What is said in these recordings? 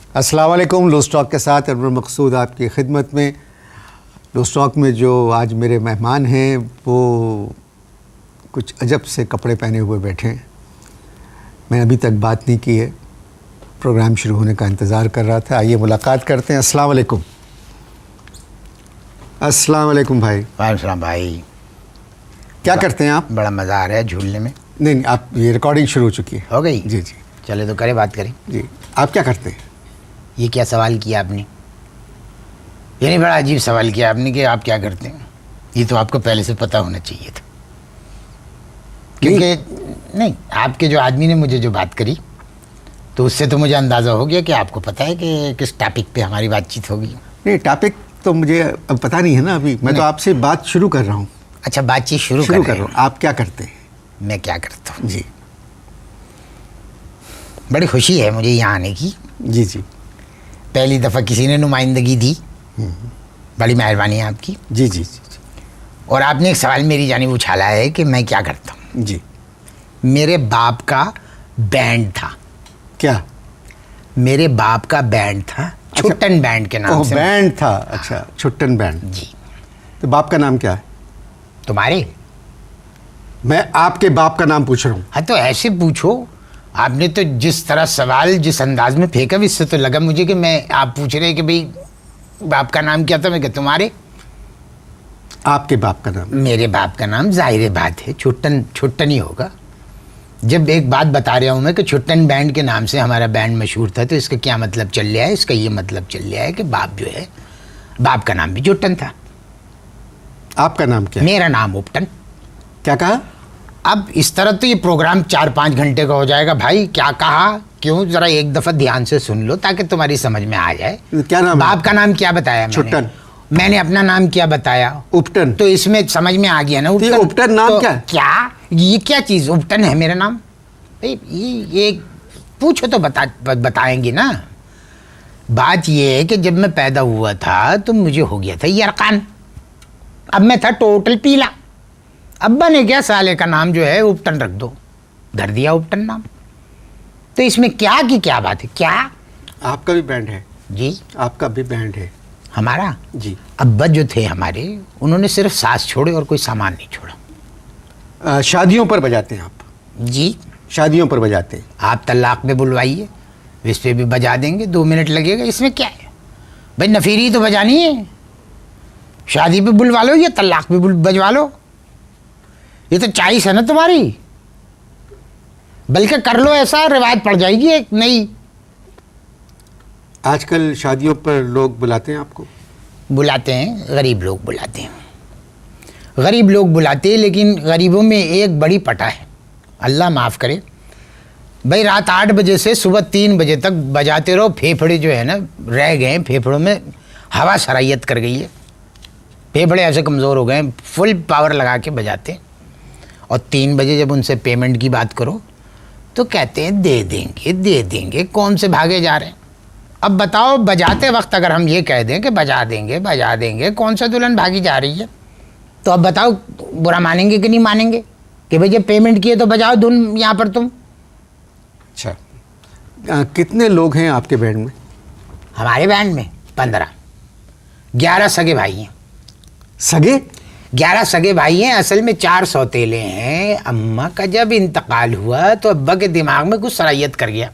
अस्सलाम वालेकुम। Loose talk के साथ अनवर मकसूद आपकी खिदमत में। लूज़ टॉक में जो आज मेरे मेहमान हैं वो कुछ अजब से कपड़े पहने हुए बैठे हैं। मैंने अभी तक बात नहीं की है, प्रोग्राम शुरू होने का इंतज़ार कर रहा था। आइए मुलाकात करते हैं। अस्सलाम वालेकुम। अस्सलाम वालेकुम भाई। वालेकुम भाई। क्या करते हैं आप? बड़ा मज़ा आ रहा है झूलने में। नहीं, आप ये रिकॉर्डिंग शुरू हो चुकी है। हो गई? जी जी। चले तो करें, बात करें। जी, आप क्या करते हैं? ये क्या सवाल किया आपने? यानी बड़ा अजीब सवाल किया आपने कि आप क्या करते हैं। ये तो आपको पहले से पता होना चाहिए था, क्योंकि नहीं, आपके जो आदमी ने मुझे जो बात करी तो उससे तो मुझे अंदाज़ा हो गया कि आपको पता है कि किस टॉपिक पे हमारी बातचीत होगी। नहीं, टॉपिक तो मुझे अब पता नहीं है ना अभी। मैं तो आपसे बात शुरू कर रहा हूँ। अच्छा, बातचीत शुरू कर रहा हूँ। आप क्या करते हैं? मैं क्या करता हूँ जी। बड़ी खुशी है मुझे यहाँ आने की। जी जी। पहली दफ़ा किसी ने नुमाइंदगी दी, बड़ी मेहरबानी है आपकी। जी जी जी। और आपने एक सवाल मेरी जानिब उछाला है कि मैं क्या करता हूँ। जी। मेरे बाप का बैंड था। क्या? मेरे बाप का बैंड था, छुट्टन बैंड के नाम से। बैंड था? अच्छा, छुट्टन बैंड। जी। तो बाप का नाम क्या है? तुम्हारे? मैं आपके बाप का नाम पूछ रहा हूँ। हाँ, तो ऐसे पूछो। आपने तो जिस तरह सवाल जिस अंदाज में फेंका, इससे तो लगा मुझे कि मैं आप पूछ रहे हैं कि भाई बाप का नाम क्या था। मैं क्या तुम्हारे? आपके बाप का नाम? मेरे बाप का नाम जाहिर बात है छुट्टन ही होगा। जब एक बात बता रहा हूँ मैं कि छुट्टन बैंड के नाम से हमारा बैंड मशहूर था, तो इसका क्या मतलब चल रहा है? इसका ये मतलब चल रहा है कि बाप जो है, बाप का नाम भी छुट्टन था। आपका नाम क्या? मेरा नाम उपटन। क्या कहा? अब इस तरह तो ये प्रोग्राम 4-5 घंटे का हो जाएगा भाई। क्या कहा, क्यों, जरा एक दफा ध्यान से सुन लो ताकि तुम्हारी समझ में आ जाए। क्या नाम? बाप का नाम क्या बताया मैंने? छुट्टन। मैंने अपना नाम क्या बताया? उपटन। तो इसमें समझ में आ गया ना। उपटन नाम तो क्या? ये क्या चीज? उपटन है मेरा नाम भाई। ये पूछो तो बताएंगे ना। बात ये है कि जब मैं पैदा हुआ था तो मुझे हो गया था यरकान। अब मैं था टोटल पीला। अब्बा ने क्या, साले का नाम जो है उपटन रख दो, धर दिया उपटन नाम। तो इसमें क्या की क्या बात है? क्या आपका भी बैंड है? जी, आपका भी बैंड है? हमारा? जी। अब्बा जो थे हमारे, उन्होंने सिर्फ सांस छोड़े और कोई सामान नहीं छोड़ा। शादियों पर बजाते हैं आप? जी, शादियों पर बजाते हैं। आप तलाक पे बुलवाइए, इस पे भी बजा देंगे, 2 मिनट लगेगा। इसमें क्या है भाई? नफीरी तो बजानी है। शादी पे बुलवा लो या तलाक पे बजवा लो, ये तो चॉइस है ना तुम्हारी। बल्कि कर लो ऐसा, रिवायत पड़ जाएगी एक नई। आजकल शादियों पर लोग बुलाते हैं आपको? बुलाते हैं, गरीब लोग बुलाते हैं। गरीब लोग बुलाते हैं, लेकिन गरीबों में एक बड़ी पटा है, अल्लाह माफ़ करे भाई। रात 8 बजे से सुबह 3 बजे तक बजाते रहो। फेफड़े जो है ना रह गए, फेफड़ों में हवा सरायत कर गई है। फेफड़े ऐसे कमज़ोर हो गए, फुल पावर लगा के बजाते हैं। और 3 बजे जब उनसे पेमेंट की बात करो तो कहते हैं दे देंगे दे देंगे। कौन से भागे जा रहे हैं? अब बताओ, बजाते वक्त अगर हम ये कह दें कि बजा देंगे, कौन सा दुल्हन भागी जा रही है? तो अब बताओ, बुरा मानेंगे कि नहीं मानेंगे कि भाई जब पेमेंट किए तो बजाओ धुन यहाँ पर तुम। अच्छा, कितने लोग हैं आपके बैंड में? हमारे बैंड में 15। 11 सगे भाई हैं। सगे? 11 सगे भाई हैं। असल में 4 सौतेले हैं। अम्मा का जब इंतकाल हुआ तो अब्बा के दिमाग में कुछ सरायत कर गया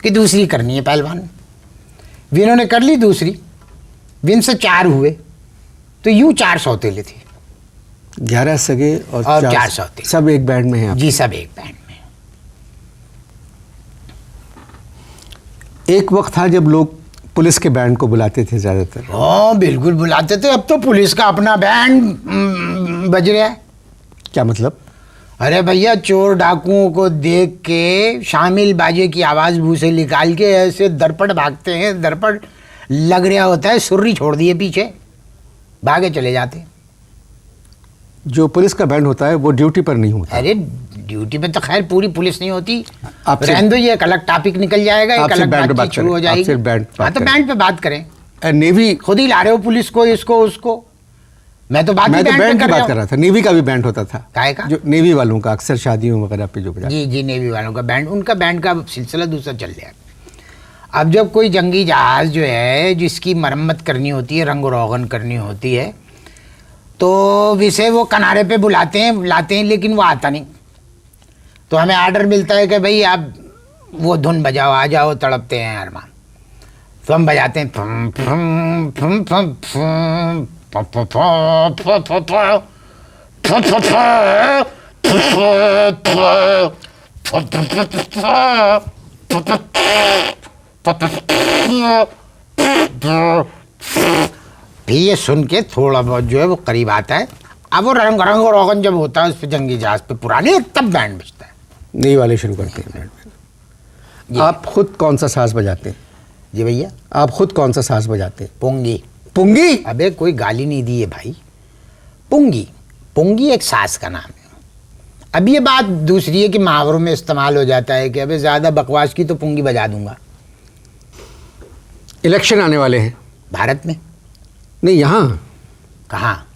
कि दूसरी करनी है पहलवान। विनों ने कर ली दूसरी, विन से 4 हुए, तो यूं 4 सौतेले थे। 11 सगे और 4 सौतेले, सब एक बैंड में हैं आप? जी, सब एक बैंड में। एक वक्त था जब लोग पुलिस के बैंड को बुलाते थे ज़्यादातर। हाँ, बिल्कुल बुलाते थे। अब तो पुलिस का अपना बैंड बज रहा है। क्या मतलब? अरे भैया, चोर डाकुओं को देख के शामिल बाजे की आवाज़ मुँह से निकाल के ऐसे दरपट भागते हैं। दरपट लग रहा होता है, सुर्री छोड़ दिए पीछे, भागे चले जाते। जो पुलिस का बैंड होता है वो ड्यूटी पर नहीं होता। अरे ड्यूटी पे तो खैर पूरी पुलिस नहीं होती। रहने दो, ये एक अलग टॉपिक निकल जाएगा, एक अलग बात शुरू हो जाएगी। हाँ, तो बैंड पे बात करें। नेवी खुद ही ला रहे हो पुलिस को, इसको उसको। मैं तो बैंड की बात कर रहा था। नेवी का भी बैंड होता था। काय का? जो नेवी वालों का अक्सर शादियों वगैरह पे जो बजाते। जी, नेवी वालों का बैंड, उनका बैंड का सिलसिला दूसरा चल रहा है। अब जब कोई जंगी जहाज़ जो है जिसकी मरम्मत करनी होती है, रंग रोगन करनी होती है, तो विषय वो किनारे पे बुलाते हैं लेकिन वो आता नहीं। तो हमें आर्डर मिलता है कि भाई आप वो धुन बजाओ, आ जाओ, तड़पते हैं अरमान। तो हम बजाते हैं फम फम फम फम फम फ फ फ फ फिर ये सुन के थोड़ा बहुत जो है वो करीब आता है। अब वो रंग रंग और रोगन जब होता है उस पर जंगी जहाज पे पुराने, तब बैंड बजता है। नई वाले शुरू करते हैं। आप खुद कौन सा साज बजाते हैं? जी भैया, आप खुद कौन सा साज बजाते हैं? पुंगी। पुंगी? अबे कोई गाली नहीं दी है भाई। पुंगी, पुंगी एक साज का नाम है। अब ये बात दूसरी है कि मुहावरों में इस्तेमाल हो जाता है कि अबे ज़्यादा बकवास की तो पुंगी बजा दूंगा। इलेक्शन आने वाले हैं भारत में? नहीं, यहाँ। कहाँ?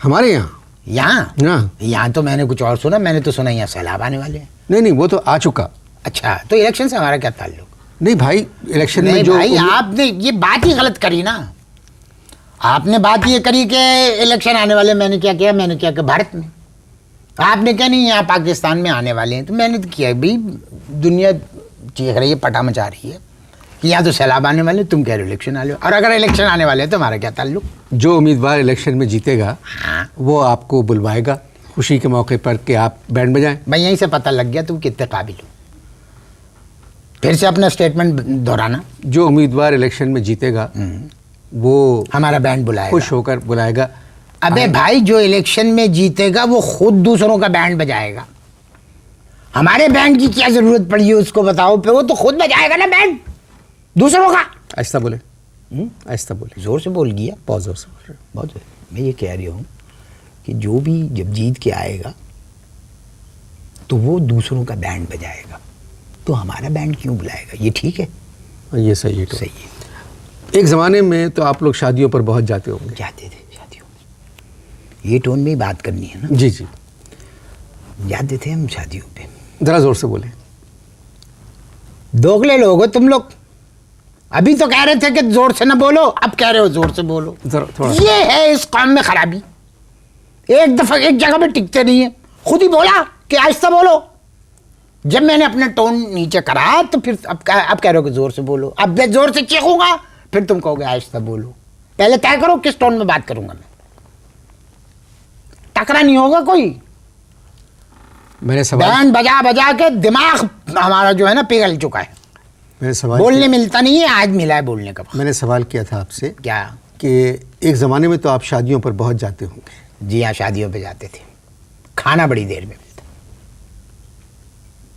हमारे यहाँ। यहाँ तो मैंने कुछ और सुना। मैंने तो सुना यहाँ सैलाब आने वाले हैं। नहीं, वो तो आ चुका। अच्छा, तो इलेक्शन से हमारा क्या ताल्लुक? नहीं भाई, इलेक्शन में जो भाई आपने ये बात ही गलत करी ना। आपने बात ये करी कि इलेक्शन आने वाले। मैंने क्या किया? मैंने क्या कि भारत में। आपने क्या नहीं, यहाँ पाकिस्तान में आने वाले हैं। तो मैंने तो किया भाई, दुनिया चीख रही है, पटा मचा रही है कि यहाँ तो सैलाब आने वाले, तुम कह रहे हो इलेक्शन आने वाले। और अगर इलेक्शन आने वाले हैं तो हमारा क्या ताल्लुक? जो उम्मीदवार इलेक्शन में जीतेगा, हाँ, वो आपको बुलवाएगा खुशी के मौके पर कि आप बैंड बजाएं। भाई यहीं से पता लग गया तुम कितने काबिल हो। फिर से अपना स्टेटमेंट दोहराना। जो उम्मीदवार इलेक्शन में जीतेगा वो हमारा बैंड बुलाएगा, खुश होकर बुलाएगा। अबे भाई, जो इलेक्शन में जीतेगा वो खुद दूसरों का बैंड बजाएगा। हमारे बैंड की क्या जरूरत पड़ी है उसको बताओ। पे वो तो खुद बजाएगा ना बैंड दूसरों का। ऐसा बोले, ऐसा बोले। जोर से बोल गया, बहुत जोर से बोल रहे हो। बहुत। मैं ये कह रही हूँ कि जो भी जब जीत के आएगा तो वो दूसरों का बैंड बजाएगा, तो हमारा बैंड क्यों बुलाएगा? ये ठीक है? ये सही है। तो सही है। एक ज़माने में तो आप लोग शादियों पर बहुत जाते होंगे। जाते थे शादियों में। ये टोन में ही बात करनी है ना। जी जी, जाते थे हम शादियों पे। ज़रा ज़ोर से बोले। दोगले लोग हो तुम लोग। अभी तो कह रहे थे कि जोर से ना बोलो, अब कह रहे हो जोर से बोलो। थोड़ा ये है इस काम में खराबी। एक दफा एक जगह पे टिकते नहीं है। खुद ही बोला कि आहिस्ता बोलो। जब मैंने अपना टोन नीचे करा तो फिर अब कह रहे हो कि जोर से बोलो। अब मैं जोर से चीखूंगा, फिर तुम कहोगे आहिस्ता बोलो। पहले तय करो किस टोन में बात करूंगा मैं। टकरा नहीं होगा कोई। मैंने सवाल बैंड बजा बजा के दिमाग हमारा जो है ना पिघल चुका है। मैंने सवाल बोलने मिलता नहीं है, आज मिला है बोलने का। मैंने सवाल किया था आपसे क्या? कि एक ज़माने में तो आप शादियों पर बहुत जाते होंगे। जी हाँ, शादियों पे जाते थे। खाना बड़ी देर में मिलता।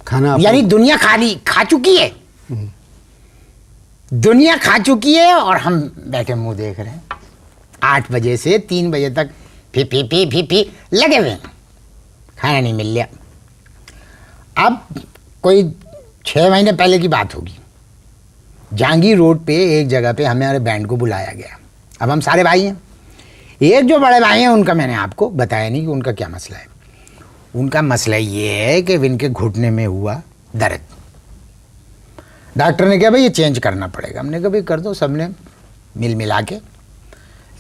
खाना यानी दुनिया खा चुकी है। दुनिया खा चुकी है और हम बैठे मुंह देख रहे हैं। 8 बजे से 3 बजे तक फी लगे हुए हैं। खाना नहीं मिल रहा। अब कोई 6 महीने पहले की बात होगी। जहांगीर रोड पे एक जगह पे हमारे बैंड को बुलाया गया। अब हम सारे भाई हैं। एक जो बड़े भाई हैं उनका मैंने आपको बताया नहीं कि उनका क्या मसला है। उनका मसला ये है कि इनके घुटने में हुआ दर्द। डॉक्टर ने कहा भाई ये चेंज करना पड़ेगा। हमने कहा भाई कर दो। सबने मिला के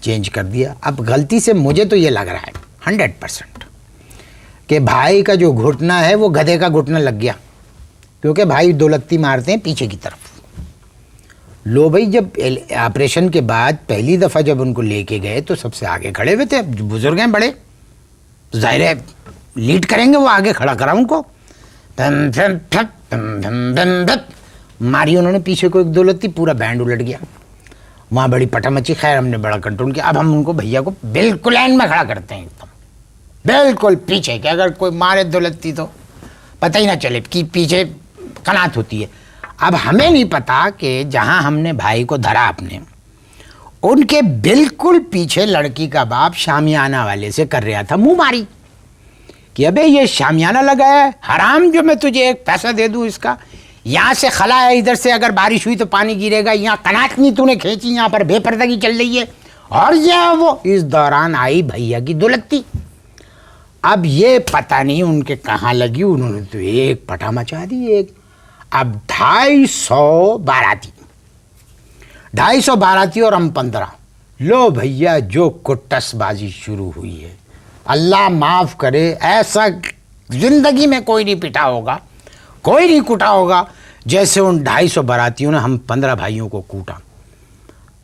चेंज कर दिया। अब गलती से मुझे तो ये लग रहा है 100% कि भाई का जो घुटना है वो गधे का घुटना लग गया, क्योंकि भाई दो लत्ती मारते हैं पीछे की तरफ। लो भाई, जब ऑपरेशन के बाद पहली दफ़ा जब उनको लेके गए तो सबसे आगे खड़े हुए थे। बुजुर्ग हैं बड़े, जाहिर है लीड करेंगे, वो आगे खड़ा करा उनको। मारी उन्होंने पीछे को 1-2 लत्ती, पूरा बैंड उलट गया। वहाँ बड़ी पटा मची। खैर हमने बड़ा कंट्रोल किया। अब हम उनको भैया को बिल्कुल लाइन में खड़ा करते हैं, एकदम बिल्कुल पीछे, कि अगर कोई मारे 2 लत्ती तो पता ही ना चले कि पीछे कनात होती है। अब हमें नहीं पता कि जहाँ हमने भाई को धरा अपने, उनके बिल्कुल पीछे लड़की का बाप शामियाना वाले से कर रहा था मुँह मारी कि अबे ये शामियाना लगा है, हराम जो मैं तुझे एक पैसा दे दूँ इसका, यहाँ से खला है, इधर से अगर बारिश हुई तो पानी गिरेगा, यहाँ कनात नहीं तूने खींची, यहाँ पर बेपर्दगी चल रही है, और ये वो। इस दौरान आई भैया की 2 लत्ती। अब ये पता नहीं उनके कहाँ लगी, उन्होंने तो एक पटा मचा दी। एक अब 250 बाराती 250 बाराती और हम 15। लो भैया जो कुट्टसबाजी शुरू हुई है, अल्लाह माफ़ करे, ऐसा जिंदगी में कोई नहीं पिटा होगा, कोई नहीं कूटा होगा जैसे उन 250 बारातियों ने हम 15 भाइयों को कूटा।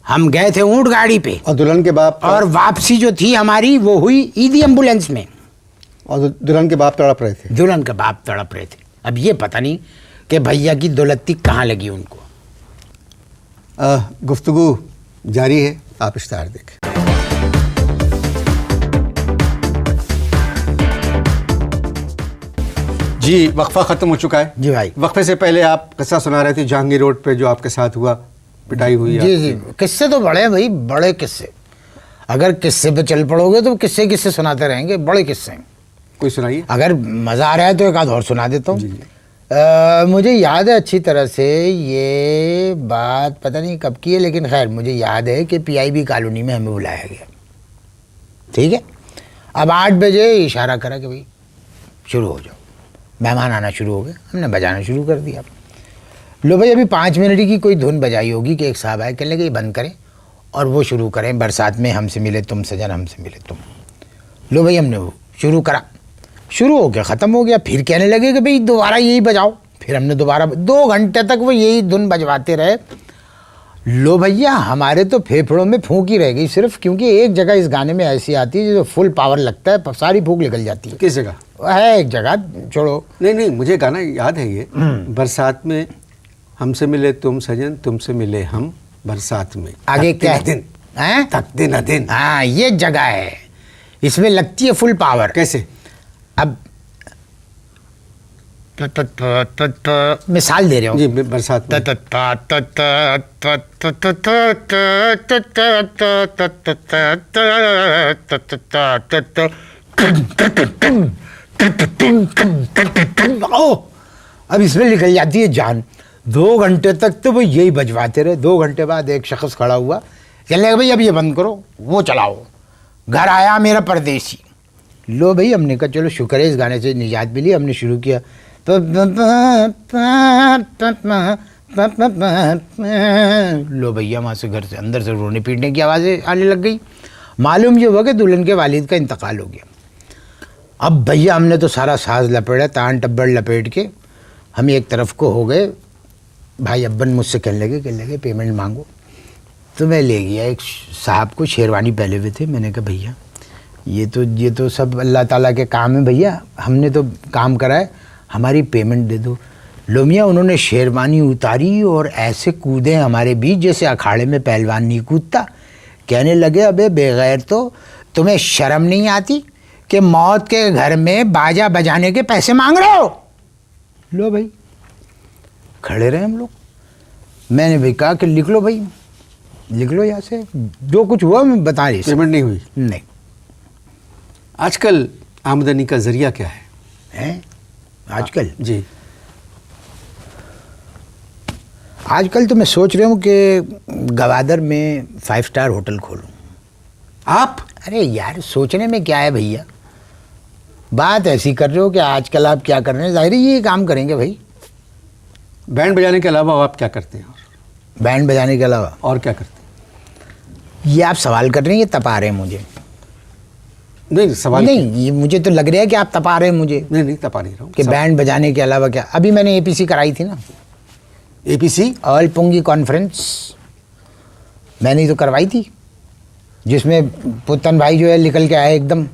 हम गए थे ऊँट गाड़ी पे, और दुल्हन के बाप, और वापसी जो थी हमारी वो हुई ईदी एम्बुलेंस में। और दुल्हन के बाप तड़प रहे थे। दुल्हन के बाप तड़प रहे थे। अब ये पता नहीं कि भैया की दौलती कहाँ लगी उनको। गुफ्तगू जारी है, आप इश्तार देखें। जी वक्फा ख़त्म हो चुका है। जी भाई। वक्फे से पहले आप किस्सा सुना रहे थे जहांगीर रोड पे जो आपके साथ हुआ, पिटाई हुई। जी जी, किस्से तो बड़े हैं भाई, बड़े किस्से। अगर किस्से पे चल पड़ोगे तो किस्से किस्से सुनाते रहेंगे, बड़े किस्से हैं। कोई सुनाइए। अगर मज़ा आ रहा है तो एक आध और सुना देता हूँ। मुझे याद है अच्छी तरह से, ये बात पता नहीं कब की है, लेकिन खैर मुझे याद है कि पीआईबी कॉलोनी में हमें बुलाया गया। ठीक है, अब 8 बजे इशारा करा कि भाई शुरू हो जाओ। मेहमान आना शुरू हो गए, हमने बजाना शुरू कर दिया। लो भाई अभी 5 मिनट की कोई धुन बजाई होगी कि एक साहब आए, कहने लगे ये बंद करें और वो शुरू करें, बरसात में हमसे मिले तुम सजन, हमसे मिले तुम। लो भाई हमने वो शुरू करा, शुरू हो गया, ख़त्म हो गया। फिर कहने लगे कि भाई दोबारा यही बजाओ। फिर हमने दोबारा 2 घंटे तक वो यही धुन बजवाते रहे। लो भैया हमारे तो फेफड़ों में फूंक ही रह गई सिर्फ, क्योंकि एक जगह इस गाने में ऐसी आती है जो फुल पावर लगता है, सारी फूंक निकल जाती है। किस जगह है? एक जगह छोड़ो। नहीं, मुझे गाना याद है ये। बरसात में हमसे मिले तुम सजन, तुमसे मिले हम बरसात में। आगे क्या दिन हैं? तक दिन दिन। हाँ ये जगह है, इसमें लगती है फुल पावर। कैसे? अब मिसाल दे रहा हूँ जी, बरसात में। अब इसमें निकल जाती है जान। 2 घंटे तक तो वो यही बजवाते रहे। 2 घंटे बाद एक शख्स खड़ा हुआ, कहने लगा भाई अब ये बंद करो, वो चलाओ। घर आया मेरा परदेसी। लो भाई हमने कहा चलो शुक्र है इस गाने से निजात मिली। हमने शुरू किया, लो भैया वहाँ से घर से अंदर से रोने पीटने की आवाज़ें आने लग गई। मालूम ये हुआ कि दुल्हन के वालिद का इंतकाल हो गया। अब भैया हमने तो सारा साज लपेटा, तान टब्बड़ लपेट के हम एक तरफ को हो गए। भाई अब्बन मुझसे कहने लगे पेमेंट मांगो। तो मैं ले गया एक साहब को, शेरवानी पहले हुए थे। मैंने कहा भैया ये तो सब अल्लाह ताला के काम है भैया, हमने तो काम करा है, हमारी पेमेंट दे दो। लोमिया उन्होंने शेरवानी उतारी और ऐसे कूदे हमारे बीच जैसे अखाड़े में पहलवान नहीं कूदता। कहने लगे अबे बेगैर तो तुम्हें शर्म नहीं आती कि मौत के घर में बाजा बजाने के पैसे मांग रहे हो? लो भाई खड़े रहे हम लोग। मैंने भाई कहा कि लिख लो भाई, लिख लो यहाँ से, जो कुछ हुआ मैं बता रही। पेमेंट नहीं हुई? नहीं। आजकल आमदनी का जरिया क्या है? हैं आजकल? जी आजकल तो मैं सोच रहा हूँ कि गवादर में 5 स्टार होटल खोलूँ। आप? अरे यार सोचने में क्या है भैया, बात ऐसी कर रहे हो कि आजकल आप क्या कर रहे हैं, जाहिर है ये काम करेंगे भाई। बैंड बजाने के अलावा आप क्या करते हैं? बैंड बजाने के अलावा और क्या करते हैं? ये आप सवाल कर रहे हैं, ये तपा रहे हैं मुझे। नहीं सवाल नहीं, ये मुझे तो लग रहा है कि आप तपा रहे हैं मुझे। नहीं तपा नहीं रहा हूँ कि बैंड बजाने के अलावा क्या। अभी मैंने एपीसी कराई थी ना, एपीसी ऑल पुंगी कॉन्फ्रेंस मैंने ही तो करवाई थी, जिसमें पुतन भाई जो है निकल के आए एकदम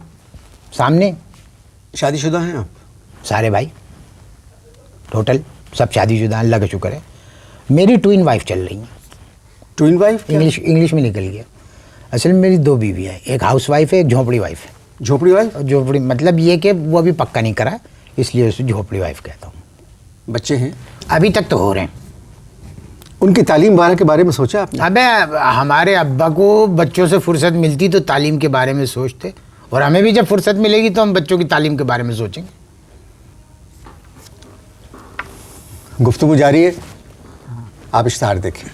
सामने। शादीशुदा हैं आप? सारे भाई टोटल सब शादीशुदा, अल्लाह का शुक्र है। मेरी ट्विन वाइफ चल रही है। Twin wife? इंग्लिश में निकल गया। असल में मेरी 2 बीवी है, एक हाउस वाइफ है, एक झोपड़ी वाइफ है। झोपड़ी वाइफ? झोपड़ी मतलब ये कि वो अभी पक्का नहीं करा, इसलिए उसे झोपड़ी वाइफ कहता हूँ। बच्चे हैं? अभी तक तो हो रहे हैं। उनकी तालीम के बारे में सोचा आपने? अबे हमारे अब्बा को बच्चों से फुर्सत मिलती तो तालीम के बारे में सोचते, और हमें भी जब फुर्सत मिलेगी तो हम बच्चों की तालीम के बारे में सोचेंगे। गुफ्तगू जारी है, आप इश्तार देखें।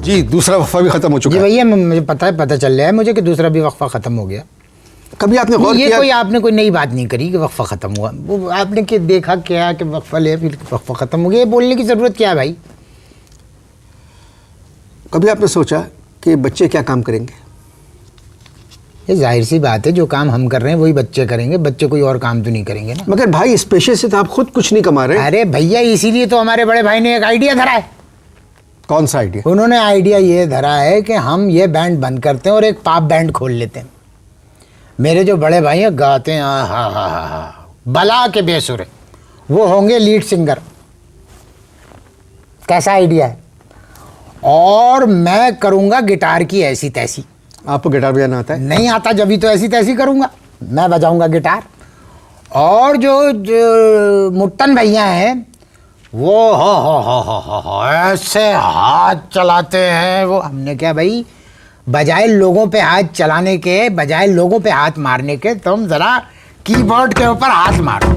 जी दूसरा वक्फा भी ख़त्म हो चुका जी है। भैया मुझे पता चल रहा है मुझे कि दूसरा भी वक्फा ख़त्म हो गया। कभी आपने गौर ये किया? कोई आपने कोई नई बात नहीं करी कि वक्फा ख़त्म हुआ, वो आपने कि देखा क्या कि वक्फा ले फिर वक्फा ख़त्म हो गया, ये बोलने की ज़रूरत क्या है भाई? कभी आपने सोचा कि बच्चे क्या काम करेंगे? ये जाहिर सी बात है, जो काम हम कर रहे हैं वही बच्चे करेंगे, बच्चे कोई और काम तो नहीं करेंगे ना। मगर भाई इस पेशे से तो आप खुद कुछ नहीं कमा रहे। अरे भैया, इसीलिए तो हमारे बड़े भाई ने एक आइडिया धरा है। कौन सा आइडिया? उन्होंने आइडिया ये धरा है कि हम ये बैंड बंद करते हैं और एक पॉप बैंड खोल लेते हैं। मेरे जो बड़े भाई हैं गाते हैं हा बला के बेसुर है, वो होंगे लीड सिंगर। कैसा आइडिया है? और मैं करूँगा गिटार की ऐसी तैसी। आपको गिटार बजाना आता है? नहीं आता, जब तो ऐसी तैसी करूँगा, मैं बजाऊँगा गिटार। और जो मुट्टन भैया हैं वो हो ऐसे हाथ चलाते हैं वो। हमने क्या भाई, बजाय लोगों पे हाथ चलाने के, बजाय लोगों पे हाथ मारने के, तुम जरा कीबोर्ड के ऊपर हाथ मारो।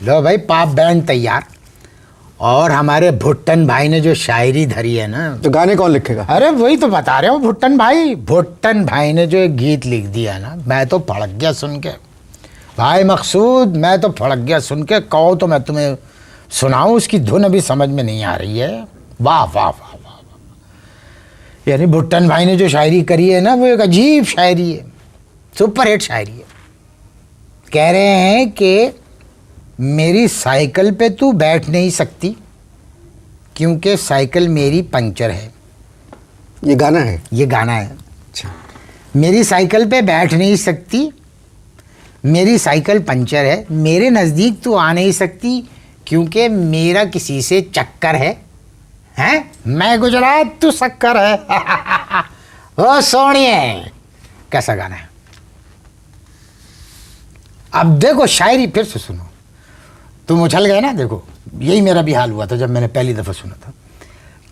लो भाई, पॉप बैंड तैयार। और हमारे भुट्टन भाई ने जो शायरी धरी है ना, तो गाने कौन लिखेगा? अरे वही तो बता रहे हो, भुट्टन भाई ने जो एक गीत लिख दिया ना, मैं तो फड़क गया सुन के भाई मकसूद, मैं तो फड़क गया सुन के। कहो तो मैं तुम्हें सुनाऊं, उसकी धुन अभी समझ में नहीं आ रही है। वाह वाह वाह वाह, यानी भुट्टन भाई ने जो शायरी करी है ना, वो एक अजीब शायरी है, सुपर हिट शायरी है। कह रहे हैं कि मेरी साइकिल पे तू बैठ नहीं सकती क्योंकि साइकिल मेरी पंचर है। ये गाना है? ये गाना है। अच्छा। मेरी साइकिल पे बैठ नहीं सकती, मेरी साइकिल पंचर है, मेरे नज़दीक तू आ नहीं सकती क्योंकि मेरा किसी से चक्कर है। हैं? मैं गुजरात तू शक्कर है। ओ सोनिए, कैसा गाना है? अब देखो शायरी फिर से सुनो, तुम उछल गए ना। देखो, यही मेरा भी हाल हुआ था जब मैंने पहली दफ़ा सुना था।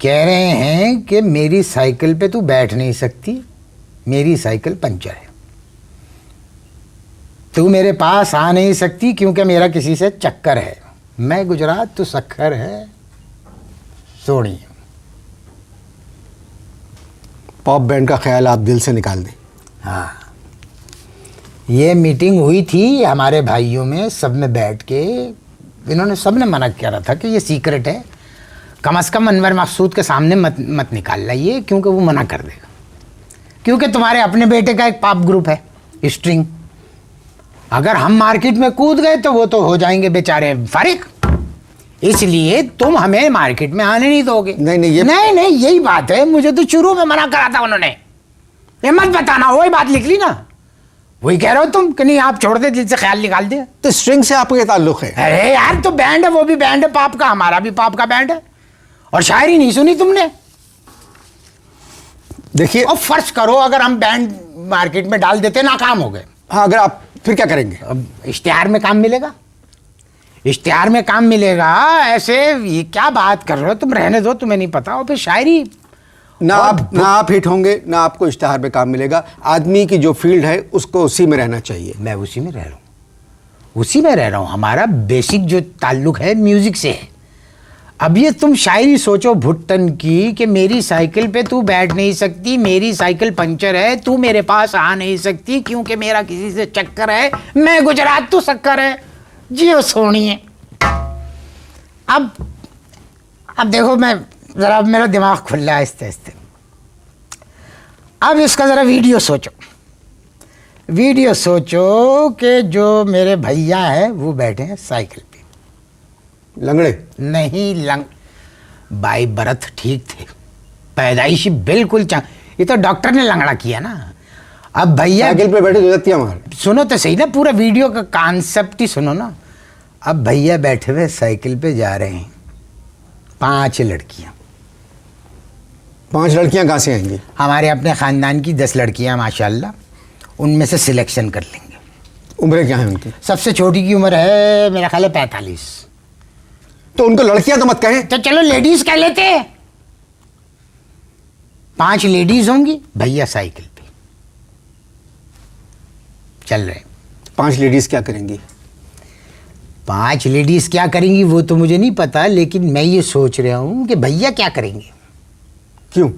कह रहे हैं कि मेरी साइकिल पे तू बैठ नहीं सकती, मेरी साइकिल पंचर है, तू मेरे पास आ नहीं सकती क्योंकि मेरा किसी से चक्कर है, मैं गुजरात तू शक्कर है सोनी। पॉप बैंड का ख्याल आप दिल से निकाल दें। हाँ, ये मीटिंग हुई थी हमारे भाइयों में, सब में बैठ के इन्होंने सब ने मना किया था कि ये सीक्रेट है, कम से कम अनवर मकसूद के सामने मत निकाल लाइए क्योंकि वो मना कर देगा। क्योंकि तुम्हारे अपने बेटे का एक पॉप ग्रुप है स्ट्रिंग, अगर हम मार्केट में कूद गए तो वो तो हो जाएंगे बेचारे फारिग, इसलिए तुम हमें मार्केट में आने नहीं दोगे। नहीं यही बात है। मुझे तो शुरू में मना करा था उन्होंने, ये मत बताना, वही बात लिख ली ना, वही कह रहे हो तुम कि नहीं आप छोड़ दे, दिल से ख्याल निकाल दे। तो स्ट्रिंग से आपका क्या ताल्लुक है? अरे यार, तो बैंड है, वो भी बैंड है पॉप का, हमारा भी पॉप का बैंड है। और शायरी नहीं सुनी तुमने? देखिए, और फर्ज करो अगर हम बैंड मार्केट में डाल देते, नाकाम हो गए। हाँ, अगर आप फिर क्या करेंगे? अब इश्तिहार में काम मिलेगा, इश्तिहार में काम मिलेगा। ऐसे ये क्या बात कर रहे हो तुम, रहने दो, तुम्हें नहीं पता। और फिर शायरी ना आप हिट होंगे, ना आपको इश्तिहार में काम मिलेगा। आदमी की जो फील्ड है उसको उसी में रहना चाहिए। मैं उसी में रह रहा हूँ, उसी में रह रहा हूँ। हमारा बेसिक जो ताल्लुक है म्यूजिक से है। अब ये तुम शायरी सोचो भुट्टन की कि मेरी साइकिल पे तू बैठ नहीं सकती, मेरी साइकिल पंचर है, तू मेरे पास आ नहीं सकती क्योंकि मेरा किसी से चक्कर है, मैं गुजरात तू शक्कर है, जियो सोनिए। अब देखो, मैं ज़रा, मेरा दिमाग खुल रहा है आहिस्ते आहिस्ते। अब इसका ज़रा वीडियो सोचो कि जो मेरे भैया हैं वो बैठे हैं साइकिल पे, लंगड़े नहीं बाई बर्थ ठीक थे, पैदाइशी बिल्कुल ये तो डॉक्टर ने लंगड़ा किया ना। अब भैया साइकिल पे बैठे दुलत्तियां मार। सुनो तो सही ना, पूरा वीडियो का कॉन्सेप्ट ही सुनो ना। अब भैया बैठे हुए साइकिल पे जा रहे हैं, 5 लड़कियां। 5 लड़कियां कहाँ से आएंगी? हमारे अपने ख़ानदान की 10 लड़कियां माशाल्लाह, उनमें से सिलेक्शन कर लेंगे। उम्रें क्या है उनकी? सबसे छोटी की उम्र है मेरा ख्याल है 45। तो उनको लड़कियां तो मत कहें। तो चलो लेडीज कह लेते हैं। 5 लेडीज होंगी, भैया साइकिल पे चल रहे। 5 लेडीज क्या करेंगी? 5 लेडीज क्या करेंगी वो तो मुझे नहीं पता, लेकिन मैं ये सोच रहा हूं कि भैया क्या करेंगे। क्यों?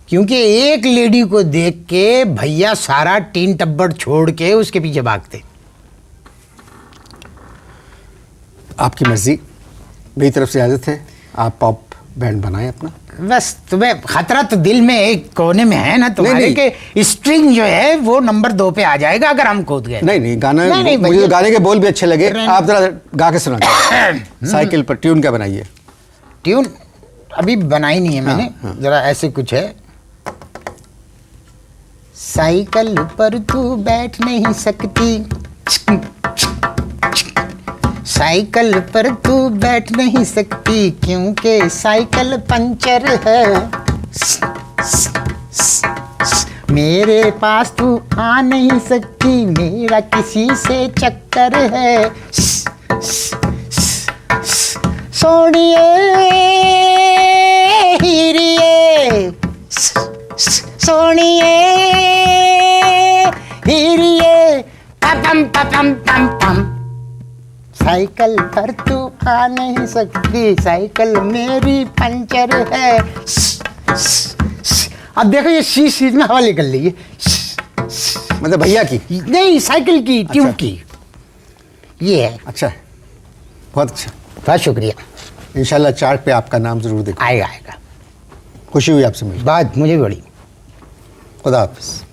क्योंकि एक लेडी को देख के भैया सारा टीन टब्बर छोड़ के उसके पीछे भागते। आपकी मर्जी, मेरी तरफ से इजाज़त है, आप पॉप बैंड बनाएं अपना। बस तुम्हें खतरा तो दिल में एक कोने में है ना तुम्हारे के स्ट्रिंग जो है वो नंबर 2 पे आ जाएगा अगर हम कूद गए। नहीं गाना, नहीं, मुझे तो गाने के बोल भी अच्छे लगे, आप जरा गा के सुना साइकिल पर ट्यून क्या बनाइए। ट्यून अभी बनाई नहीं है मैंने। जरा ऐसे कुछ है। साइकिल पर तू बैठ नहीं सकती, साइकिल पर तू बैठ नहीं सकती क्योंकि साइकिल पंचर है। मेरे पास तू आ नहीं सकती, मेरा किसी से चक्कर है। सोनिए हीरिए, सोनिए हीरिए, पपम पपम पम पम। साइकिल पर तू आ नहीं सकती, साइकिल मेरी पंचर है। अब देखो ये शीश में हवा निकल रही है। मतलब भैया की नहीं, साइकिल की ट्यूब की ये है। अच्छा है, बहुत अच्छा, बहुत शुक्रिया। इंशाल्लाह चार्ट पे आपका नाम जरूर देखें। आएगा आएगा। खुशी हुई आपसे मिलकर। बात मुझे बड़ी। खुदा हाफिज़।